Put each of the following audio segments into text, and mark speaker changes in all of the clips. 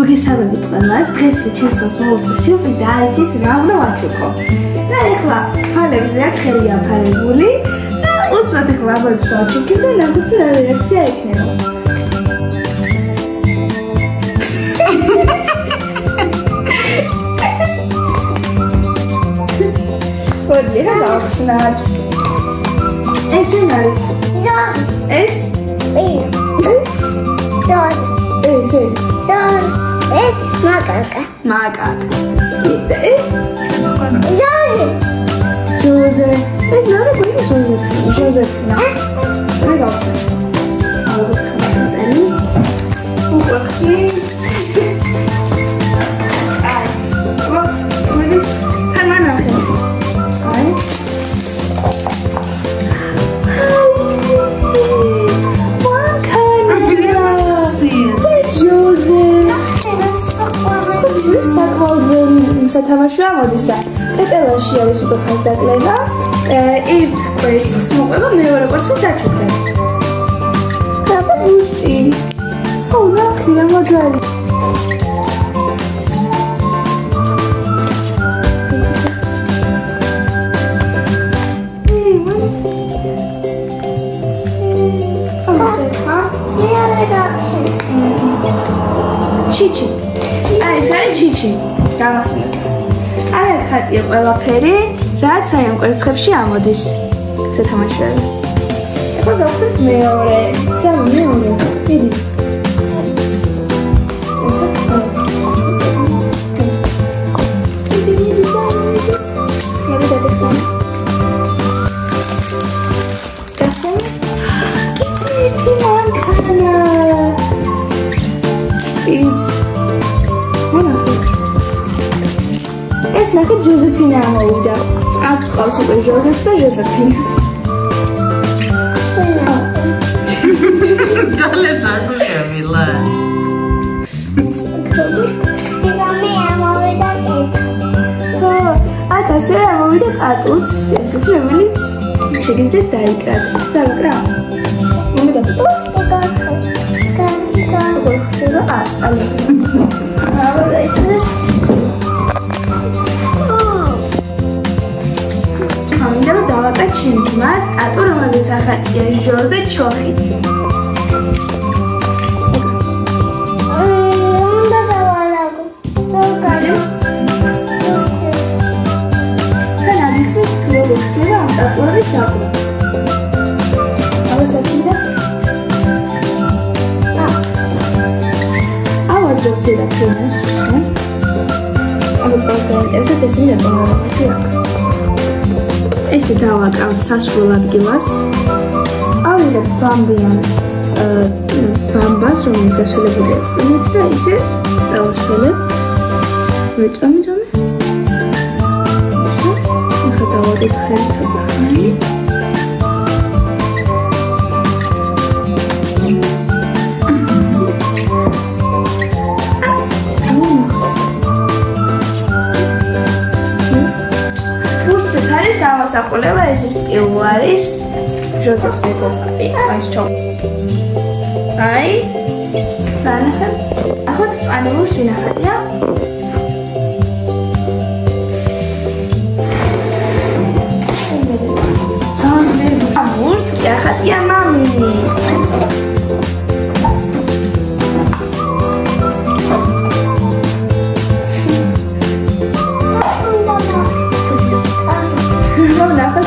Speaker 1: მოგესალმებით ყველას. დღეს ჩემს მოსმოვდა სიურპრიზი და არის ის რა უნდა ვაჩუქო. და ეხლა თვალებზე აქ ხელი აფარებული და უცბად ეხლა აბანს ვაჩუქი და ნახოთ რა რეაქცია ექნება. მოდი რა გავხსნათ. ეს ვინ არის? ეს? ეს? ეს მაკაკა. მაკაკა. და ეს? ჟოზე. ეს ნორა გული ჟოზეფინა. რა გავხსნათ? ალბათ უყურში. სათამაშოა მოდის და პეპელაში არის უკვე ფასდაკლება. ერთ კვერცხს მოყვება, მეორე კვერცხს აჩუქებ. და ბუსტი. ო, ნახე რა მაგარი. ჩიჩი. აი, ეს არის ჩიჩი. გამახსენეს. აი, ხატია ყველაფერი, რაც აი ამ კვერცხებში ამოდის. სათამაშოები. ეხლა გავხსენთ მეორე. ძალიან მეორე. მიდი. ეს ნახეთ ჟოზეფინა ამოვიდა. აქ ყავს უკვე ჟოზეს და ჟოზეფინაც.
Speaker 2: დალეს ასუშევილას.
Speaker 3: ისამი ამოვიდა კეთ.
Speaker 1: ხო, აქ ასე ამოვიდა პატუც, ესეთი რომელიც შეგიძლიათ დაიკრათ. დაუკრა. იმედა. ხდება აწალი. აბა დაიცნეს. მინდა რომ დავაკრათ ჩემს ძმას, ატო რომელზეც ახატია ჟოზე ჩოხით.
Speaker 3: უნდა დავალაგო.
Speaker 1: თან ამიხსნით თუ როგორ ხდება ამ ტატუაჟის დაკვრა. აბა საკიდა? ძედა თემას, აბა პასტაინტერესებს ესენი დაკვრა. ესე დავაკავთ სასრულ ადგილას. ავიღებთ ბამბიან ბამბას, რომელიც დასრულებულია წინით და ისე დავასრულებთ. ვეწამიდამე. ახლა დავადებ ხელს აბა. დასაყოლება ეს სტილო არის ჟოზეს მეკობრები այս ჩო აი დანახე ახლა წანულს ვინახავია ცალმერ ამურს კი ახატია მამი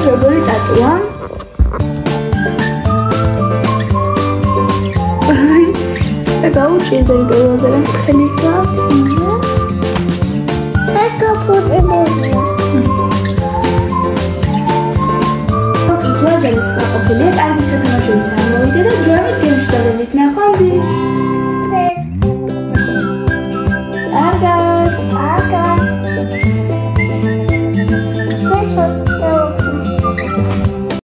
Speaker 1: როგორი ტატუა? აი, გაუჭირდა იმპეროზე რა ხელი გააფინა.
Speaker 3: ეს გაფუტებოდი.
Speaker 1: ოკეი, გლაზერის ყოფილია, კარგი სათამაშოიც ამოვიდა